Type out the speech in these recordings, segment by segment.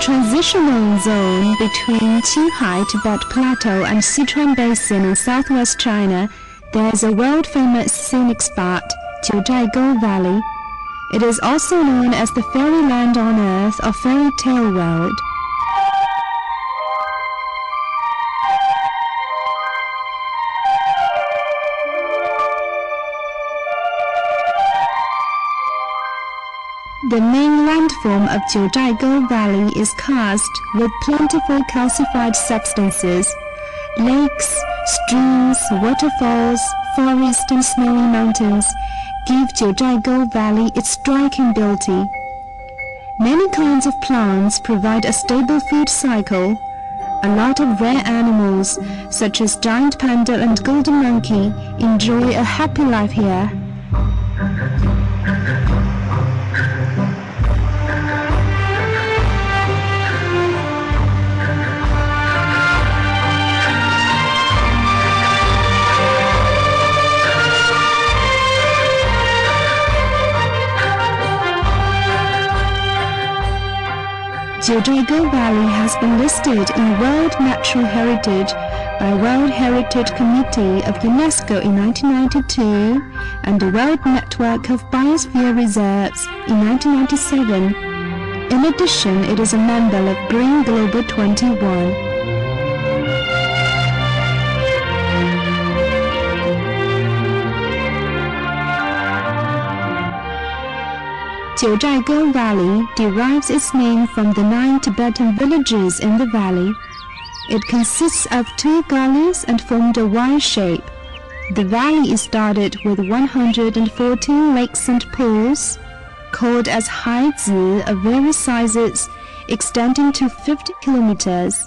transitional zone between Changhai Tibet Plateau and Sichuan Basin in southwest China, there is a world-famous scenic spot, Jiuzhaigou Valley. It is also known as the fairyland on earth or fairy tale world. The main landform of Jiuzhaigou Valley is karst with plentiful calcified substances. Lakes, streams, waterfalls, forest and snowy mountains give Jiuzhaigou Valley its striking beauty. Many kinds of plants provide a stable food cycle. A lot of rare animals, such as giant panda and golden monkey, enjoy a happy life here. Jiuzhaigou Valley has been listed in World Natural Heritage by World Heritage Committee of UNESCO in 1992 and the World Network of Biosphere Reserves in 1997. In addition, it is a member of Green Global 21. Jiuzhaigou Valley derives its name from the 9 Tibetan villages in the valley. It consists of 2 gullies and formed a Y shape. The valley is dotted with 114 lakes and pools, called as Haizi of various sizes, extending to 50 kilometers.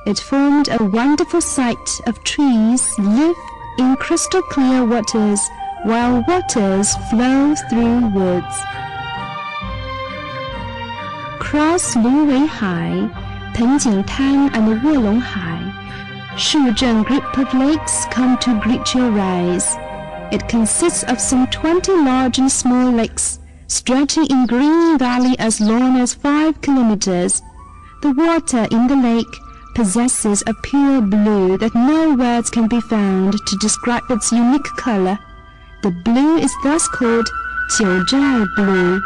It formed a wonderful sight of trees live in crystal clear waters, while waters flow through woods. Cross Zharu and Heihai, Penjingtan and Nuorilang, Shuzheng group of lakes come to greet your eyes. It consists of some 20 large and small lakes, stretching in green valley as long as 5 kilometers. The water in the lake possesses a pure blue that no words can be found to describe its unique color. The blue is thus called Jiuzhai blue.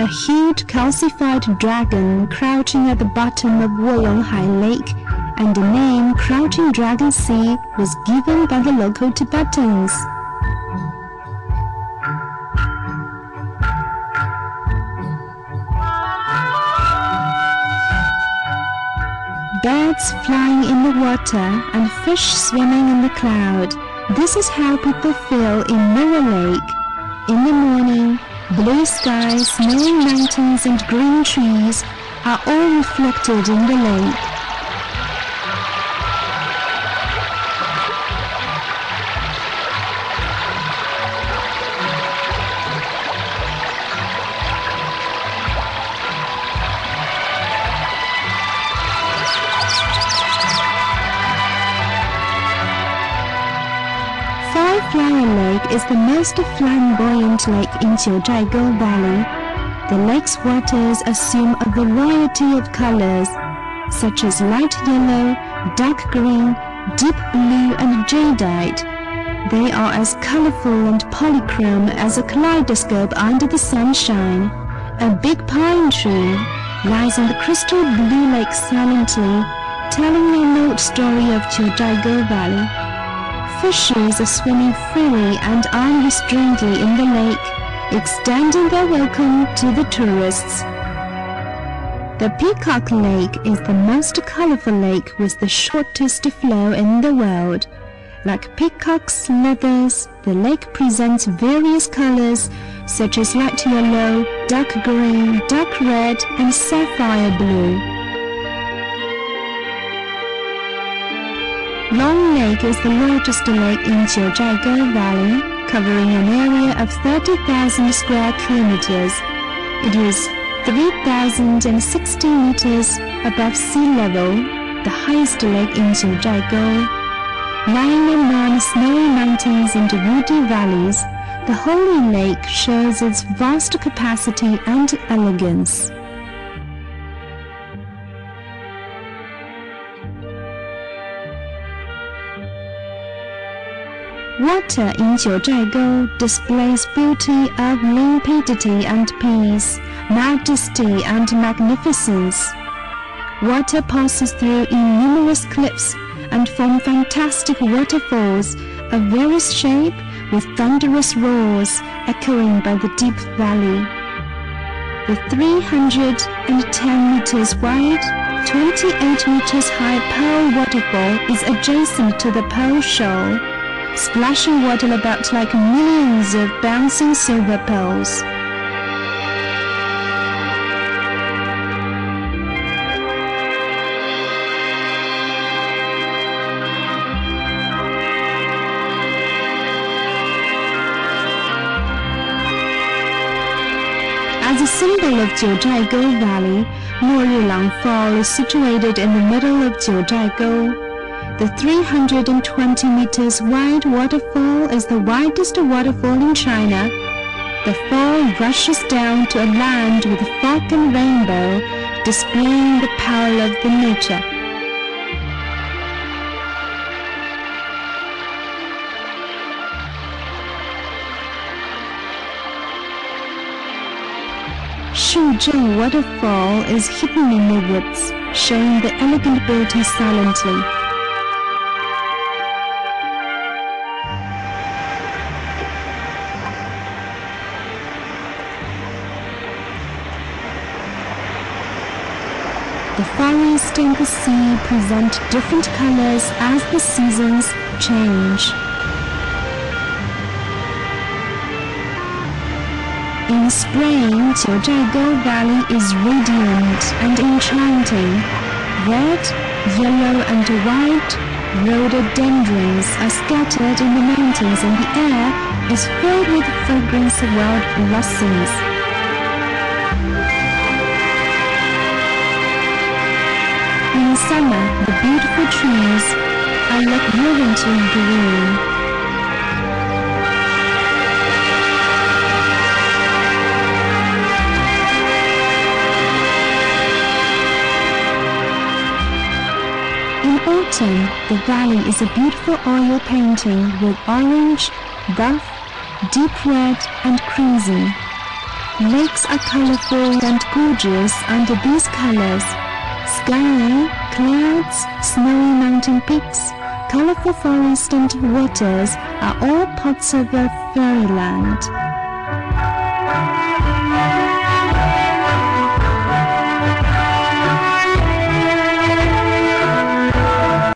A huge calcified dragon crouching at the bottom of Nuorilang Lake, and the name Crouching Dragon Sea was given by the local Tibetans. Birds flying in the water and fish swimming in the cloud. This is how people feel in Nuorilang Lake. In the morning, blue skies, snowy mountains and green trees are all reflected in the lake. Flower Lake is the most flamboyant lake in Jiuzhaigou Valley. The lake's waters assume a variety of colors, such as light yellow, dark green, deep blue, and jadeite. They are as colorful and polychrome as a kaleidoscope under the sunshine. A big pine tree lies in the crystal blue lake silently, telling the old story of Jiuzhaigou Valley. Fishes are swimming freely and unrestrainedly in the lake, extending their welcome to the tourists. The Peacock Lake is the most colorful lake with the shortest flow in the world. Like peacock's leathers, the lake presents various colors such as light yellow, dark green, dark red, and sapphire blue. Long Lake is the largest lake in Jiuzhaigou Valley. covering an area of 30,000 square kilometers. It is 3,060 meters above sea level, the highest lake in Jiuzhaigou. Lying among snowy mountains and woody valleys, the holy lake shows its vast capacity and elegance. Water in Jiuzhaigou displays beauty of limpidity and peace, majesty and magnificence. Water passes through numerous cliffs and form fantastic waterfalls of various shape with thunderous roars echoing by the deep valley. The 310 meters wide, 28 meters high Pearl Waterfall is adjacent to the Pearl Shoal, splashing water about like millions of bouncing silver pearls. As a symbol of Jiuzhaigou Valley, Nuorilang Fall is situated in the middle of Jiuzhaigou. The 320 meters wide waterfall is the widest waterfall in China. The fall rushes down to a land with a fog and rainbow, displaying the power of the nature. Shuzheng Waterfall is hidden in the woods, showing the elegant beauty silently. The forest and the sea present different colors as the seasons change. In spring, Jiuzhaigou Valley is radiant and enchanting. Red, yellow and white rhododendrons are scattered in the mountains, and the air is filled with the fragrance of wild blossoms. In summer, the beautiful trees are luxuriantly green. In autumn, the valley is a beautiful oil painting with orange, buff, deep red and crimson. Lakes are colorful and gorgeous under these colors. Sky, clouds, snowy mountain peaks, colorful forest and waters are all parts of a fairyland.